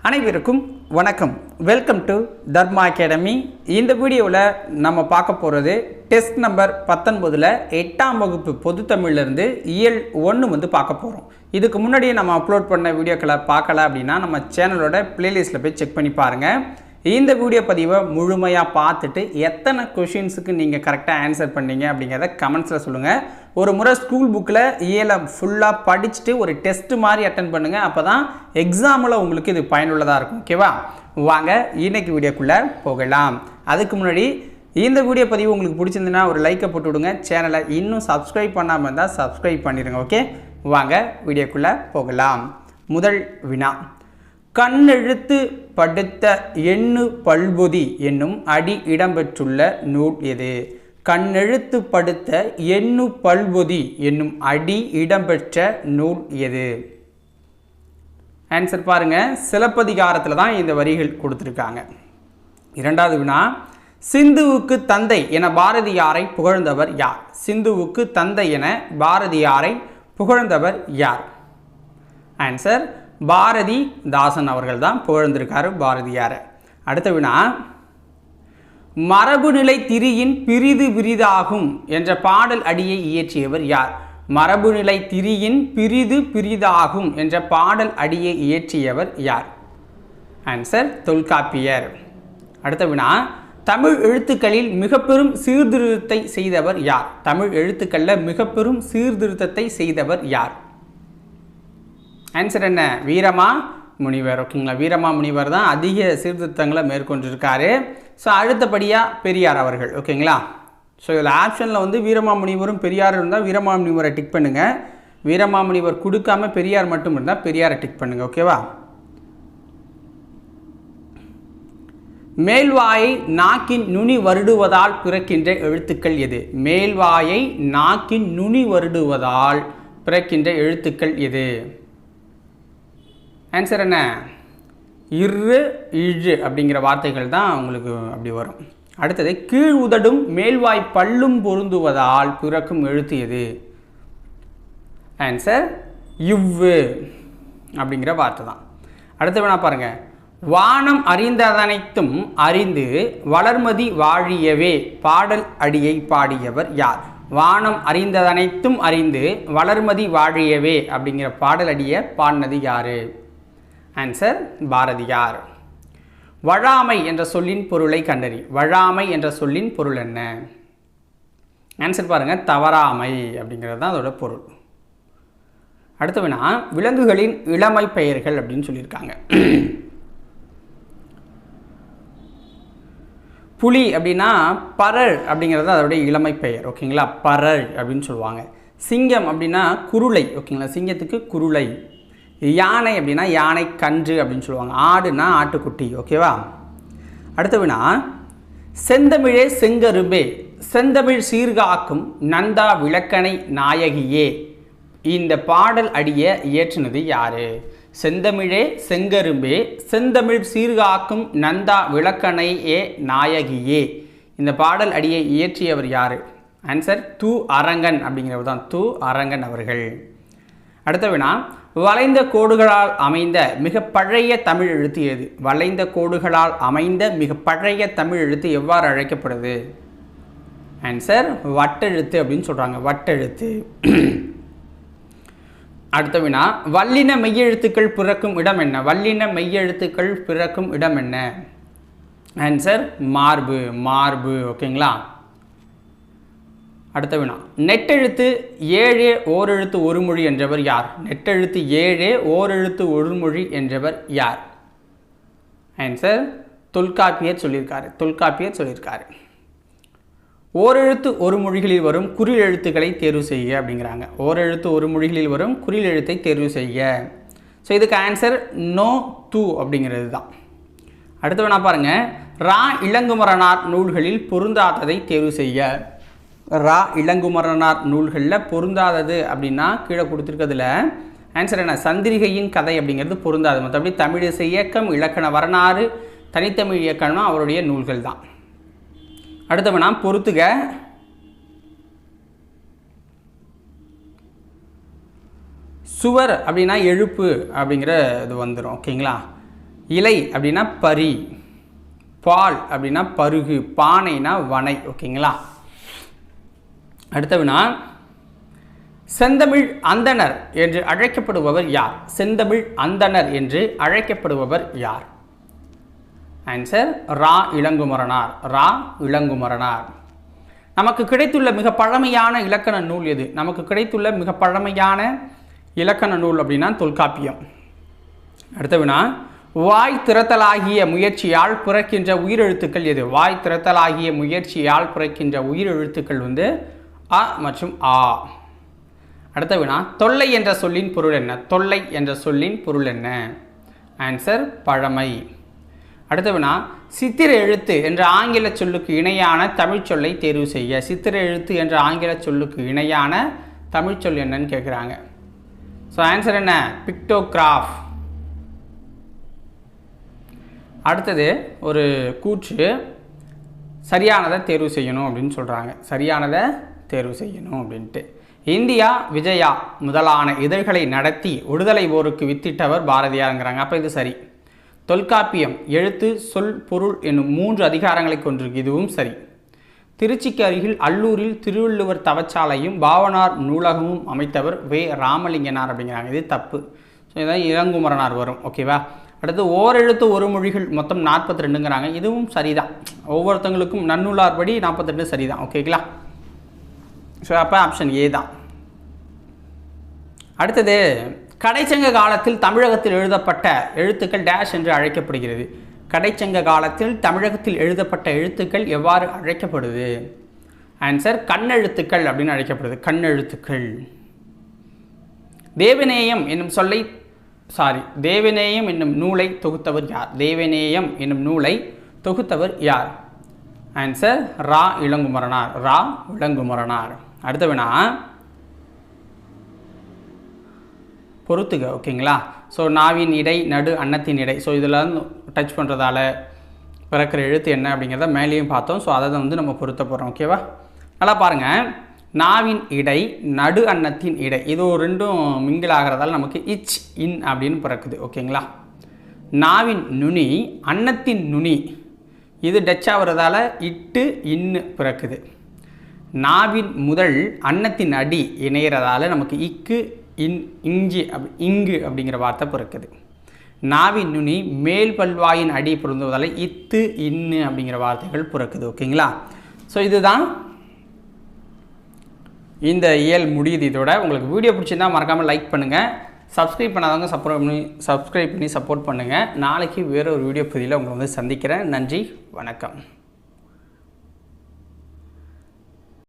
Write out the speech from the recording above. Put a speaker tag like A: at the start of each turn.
A: அனைவருக்கும் வணக்கம். Welcome to Dharma academy. இந்த வீடியோவில் நம்ம பார்க்க போகிறது டெஸ்ட் நம்பர் 19ல் 8ஆம் வகுப்பு பொதுத்தமிழ்லேருந்து இயல் 1 பார்க்க போகிறோம். இதுக்கு முன்னாடியே நம்ம அப்லோட் பண்ண வீடியோக்களை பார்க்கல அப்படின்னா நம்ம சேனலோட பிளேலிஸ்ட்டில் போய் செக் பண்ணி பாருங்கள். இந்த வீடியோ பதிவை முழுமையாக பார்த்துட்டு எத்தனை கொஷின்ஸுக்கு நீங்கள் கரெக்டாக ஆன்சர் பண்ணீங்க அப்படிங்கிறத கமெண்ட்ஸில் சொல்லுங்கள். ஒரு முறை ஸ்கூல் புக்கில் இயலை ஃபுல்லாக படிச்சுட்டு ஒரு டெஸ்ட்டு மாதிரி அட்டன் பண்ணுங்கள். அப்போ தான் எக்ஸாமில் உங்களுக்கு இது பயனுள்ளதாக இருக்கும். ஓகேவா? வாங்க இன்றைக்கி வீடியோக்குள்ளே போகலாம். அதுக்கு முன்னாடி இந்த வீடியோ பதிவு உங்களுக்கு பிடிச்சிருந்துன்னா ஒரு லைக்கை போட்டு விடுங்க. சேனலை இன்னும் சப்ஸ்கிரைப் பண்ணாமல் இருந்தால் சப்ஸ்கிரைப் பண்ணிடுங்க. ஓகே, வாங்க வீடியோக்குள்ளே போகலாம். முதல் வினா, கண்ணெழுத்து படுத்த எண்ணு பல்பொதி என்னும் அடி இடம்பெற்றுள்ள நூல் எது? கண்ணெழுத்து படுத்த எண்ணு பல்பொதி என்னும் அடி இடம்பெற்ற நூல் எது? ஆன்சர் பாருங்க, சிலப்பதிகாரத்தில் தான் இந்த வரிகள் கொடுத்துருக்காங்க. இரண்டாவது வினா, சிந்துவுக்கு தந்தை என பாரதியாரை புகழ்ந்தவர் யார்? சிந்துவுக்கு தந்தை என பாரதியாரை புகழ்ந்தவர் யார்? ஆன்சர் பாரதி தாசன் அவர்கள் தான் புகழ்ந்திருக்காரு பாரதியாரை. அடுத்த வினா, மரபுநிலை திரியின் பிரிது பிரிதாகும் என்ற பாடல் அடியை இயற்றியவர் யார்? மரபுநிலை திரியின் பிரிது பிரிதாகும் என்ற பாடல் அடியை இயற்றியவர் யார்? ஆன்சர் தொல்காப்பியர். அடுத்த வினா, தமிழ் எழுத்துக்களில் மிக பெரும் சீர்திருத்தத்தை செய்தவர் யார்? தமிழ் எழுத்துக்களில் மிக பெரும் சீர்திருத்தத்தை செய்தவர் யார்? ஆன்சர் என்ன? வீரமா முனிவர். ஓகேங்களா, வீரமா முனிவர் தான் அதிக சீர்திருத்தங்களை மேற்கொண்டிருக்காரு. ஸோ அடுத்தபடியாக பெரியார் அவர்கள். ஓகேங்களா, ஸோ இதில் ஆப்ஷனில் வீரமா முனிவரும் பெரியார் இருந்தால் வீரமா முனிவரை டிக் பண்ணுங்கள். வீரமா முனிவர் கொடுக்காம பெரியார் மட்டும் இருந்தால் பெரியாரை டிக் பண்ணுங்கள். ஓகேவா? மேல்வாயை நாக்கின் நுனி வருடுவதால் பிறக்கின்ற எழுத்துக்கள் எது? மேல்வாயை நாக்கின் நுனி வருடுவதால் பிறக்கின்ற எழுத்துக்கள் எது? ஆன்சர் என்ன? இரு இழு அப்படிங்கிற வார்த்தைகள் தான் உங்களுக்கு அப்படி வரும். அடுத்தது, கீழ் உதடும் மேல்வாய் பல்லும் பொருந்துவதால் பிறக்கும் எழுத்து எது? ஆன்சர் இவ்வு அப்படிங்கிற வார்த்தை தான். அடுத்த வேணா பாருங்க, வானம் அறிந்ததனைத்தும் அறிந்து வளர்மதி வாழியவே பாடல் அடியை பாடியவர் யார்? வானம் அறிந்ததனைத்தும் அறிந்து வளர்மதி வாழியவே அப்படிங்கிற பாடல் அடியை பாடினது யாரு? ஆன்சர் பாரதியார். வழாமை என்ற சொல்லின் பொருளை கண்டறி. வழாமை என்ற சொல்லின் பொருள் என்ன? ஆன்சர் பாருங்க, தவறாமை அப்படிங்கிறது தான் அதோட பொருள். அடுத்த வினா, விலங்குகளின் இளமை பெயர்கள் அப்படின்னு சொல்லியிருக்காங்க. புலி அப்படின்னா பரல் அப்படிங்கிறது அதோடைய இளமை பெயர். ஓகேங்களா, பரல் அப்படின்னு சொல்லுவாங்க. சிங்கம் அப்படின்னா குருளை. ஓகேங்களா, சிங்கத்துக்கு குருளை. யானை அப்படின்னா யானை கன்று அப்படின்னு சொல்லுவாங்க. ஆடுனா ஆட்டுக்குட்டி. ஓகேவா? அடுத்த வினா, செந்தமிழே செங்கரும்பே செந்தமிழ் சீர்காக்கும் நந்தா விளக்கணை நாயகியே இந்த பாடல் அடியை இயற்றினது யாரு? செந்தமிழே செங்கரும்பே செந்தமிழ் சீர்காக்கும் நந்தா விளக்கணையே நாயகியே இந்த பாடல் அடியை இயற்றியவர் யாரு? ஆன்சர் து. அரங்கன் அப்படிங்கிறவர் தான். து. அரங்கன் அவர்கள். அடுத்த வினா, வளைந்த கோடுகளால் அமைந்த மிக பழைய தமிழ் எழுத்து எது? வளைந்த கோடுகளால் அமைந்த மிக பழைய தமிழ் எழுத்து எவ்வாறு அழைக்கப்படுது? ஆன்சர் வட்டெழுத்து அப்படின்னு சொல்கிறாங்க. வட்டெழுத்து. அடுத்த வினா, வல்லின மெய்யெழுத்துக்கள் பிறக்கும் இடம் என்ன? வல்லின மெய்யெழுத்துக்கள் பிறக்கும் இடம் என்ன? ஆன்சர் மார்பு. மார்பு. ஓகேங்களா? அடுத்த வினா, நெட்டெழுத்து 7 ஓரெழுத்து ஒரு மொழி என்றவர் யார்? நெட்டெழுத்து 7 ஓரெழுத்து ஒரு மொழி என்றவர் யார்? ஆன்சர் தொல்காப்பியர் சொல்லியிருக்காரு. தொல்காப்பியர் சொல்லியிருக்காரு. ஓரெழுத்து ஒரு மொழிகளில் வரும் குறில் எழுத்துக்களை தேர்வு செய்ய அப்படிங்கிறாங்க. ஓரெழுத்து ஒரு மொழிகளில் வரும் குறில் எழுத்தை தேர்வு செய்ய. ஸோ இதுக்கு ஆன்சர் நோ து அப்படிங்கிறது தான். அடுத்த வேணா பாருங்கள், ரா இளங்குமரனார் நூல்களில் பொருந்தாததை தேர்வு செய்ய. ரா இளங்குமரனார் நூல்களில் பொருந்தாதது அப்படின்னா கீழே கொடுத்துருக்கிறதுல ஆன்சர் என்ன? சந்திரிகையின் கதை அப்படிங்கிறது பொருந்தாது. மற்றபடி தமிழிசை இயக்கம், இலக்கண வரலாறு, தனித்தமிழ் இயக்கம்னா அவருடைய நூல்கள் தான். அடுத்தவனா பொறுத்துக, சுவர் அப்படின்னா எழுப்பு அப்படிங்கிற இது வந்துடும். ஓகேங்களா, இலை அப்படின்னா பரி, பால் அப்படின்னா பருகு, பானைனா வனை. ஓகேங்களா? அடுத்த வினா, செந்தமிழ் அந்தணர் என்று அழைக்கப்படுபவர் யார்? செந்தமிழ் அந்தணர் என்று அழைக்கப்படுபவர் யார்? ஆன்சர் ரா இளங்குமரனார். ரா இளங்குமரனார். நமக்கு கிடைத்துள்ள மிக பழமையான இலக்கண நூல் எது? நமக்கு கிடைத்துள்ள மிக பழமையான இலக்கண நூல் அப்படின்னா தொல்காப்பியம். அடுத்த வினா, வாய் திறத்தலாகிய முயற்சியால் பிறக்கின்ற உயிரெழுத்துக்கள் எது? வாய் திறத்தலாகிய முயற்சியால் பிறக்கின்ற உயிரெழுத்துக்கள் அ மற்றும் ஆ. அடுத்த வினா, தொல்லை என்ற சொல்லின் பொருள் என்ன? தொல்லை என்ற சொல்லின் பொருள் என்ன? ஆன்சர் பழமை. அடுத்த வினா, சித்திர எழுத்து என்ற ஆங்கில சொல்லுக்கு இணையான தமிழ் சொல்லை தேர்வு செய்ய. சித்திர எழுத்து என்ற ஆங்கில சொல்லுக்கு இணையான தமிழ் சொல் என்னன்னு கேட்குறாங்க. ஸோ ஆன்சர் என்ன? பிக்டோகிராஃப். அடுத்தது ஒரு கூற்று, சரியானதை தேர்வு செய்யணும் அப்படின்னு சொல்கிறாங்க. சரியானதை தேர்வு செய்யணும் அப்படின்ட்டு. இந்தியா விஜயா முதலான இதழ்களை நடத்தி விடுதலை போருக்கு வித்திட்டவர் பாரதியாருங்கிறாங்க. அப்போ இது சரி. தொல்காப்பியம் எழுத்து சொல் பொருள் என்னும் 3 அதிகாரங்களை கொண்டிருக்கு. இதுவும் சரி. திருச்சிக்கு அருகில் அல்லூரில் திருவள்ளுவர் தவச்சாலையும் பாவனார் நூலகமும் அமைத்தவர் வே ராமலிங்கனார் அப்படிங்கிறாங்க. இது தப்பு. ஸோ இதான் இளங்குமரனார் வரும். ஓகேவா? அடுத்து ஓரெழுத்து ஒரு மொழிகள் மொத்தம் 42ங்கிறாங்க. இதுவும் சரிதான். ஒவ்வொருத்தங்களுக்கும் நன்னூலார் படி 42 சரிதான். ஓகேங்களா? ஸோ அப்போ ஆப்ஷன் ஏ தான். அடுத்தது, கடைச்சங்க காலத்தில் தமிழகத்தில் எழுதப்பட்ட எழுத்துக்கள் டேஷ் என்று அழைக்கப்படுகிறது. கடைச்சங்க காலத்தில் தமிழகத்தில் எழுதப்பட்ட எழுத்துக்கள் எவ்வாறு அழைக்கப்படுது? ஆன்சர் கண்ணெழுத்துக்கள் அப்படின்னு அழைக்கப்படுது. கண்ணெழுத்துக்கள். தேவநேயம் என்னும் நூலை தொகுத்தவர் யார்? தேவநேயம் என்னும் நூலை தொகுத்தவர் யார்? ஆன்சர் ரா இளங்குமரனார். ரா இளங்குமரனார். அடுத்த வினா, பொறுத்துக. ஓகேங்களா? ஸோ நாவின் இடை, நடு, அன்னத்தின் இடை. ஸோ இதில் டச் பண்ணுறதால பிறக்கிற எழுத்து என்ன அப்படிங்கிறத மேலேயும் பார்த்தோம். ஸோ அதை தான் நம்ம பொருத்த போகிறோம். ஓகேவா? நல்லா பாருங்கள். நாவின் இடை, நடு அன்னத்தின் இடை, இது ரெண்டும் மிங்கிள் ஆகிறதால நமக்கு இச் இன் அப்படின்னு பிறக்குது. ஓகேங்களா? நாவின் நுனி, அன்னத்தின் நுனி, இது டச் ஆகிறதால இட்டு இன்னு பிறக்குது. நாவின் முதல், அன்னத்தின் அடி இணைகிறதால நமக்கு இக்கு இங்கு அப்படிங்கிற வார்த்தை பிறக்குது. நாவின் நுனி மேல் பல்வாயின் அடி பொருந்துவதால் இத்து இன்னு அப்படிங்கிற வார்த்தைகள் பிறக்குது. ஓகேங்களா? ஸோ இதுதான் இந்த இயல் முடியுது. இதோட உங்களுக்கு வீடியோ பிடிச்சிருந்தால் மறக்காமல் லைக் பண்ணுங்கள். சப்ஸ்கிரைப் பண்ணாதவங்க சப்ஸ்கிரைப் பண்ணி சப்போர்ட் பண்ணுங்கள். நாளைக்கு வேறு ஒரு வீடியோ பதிவில் உங்களை சந்திக்கிறேன். நன்றி, வணக்கம்.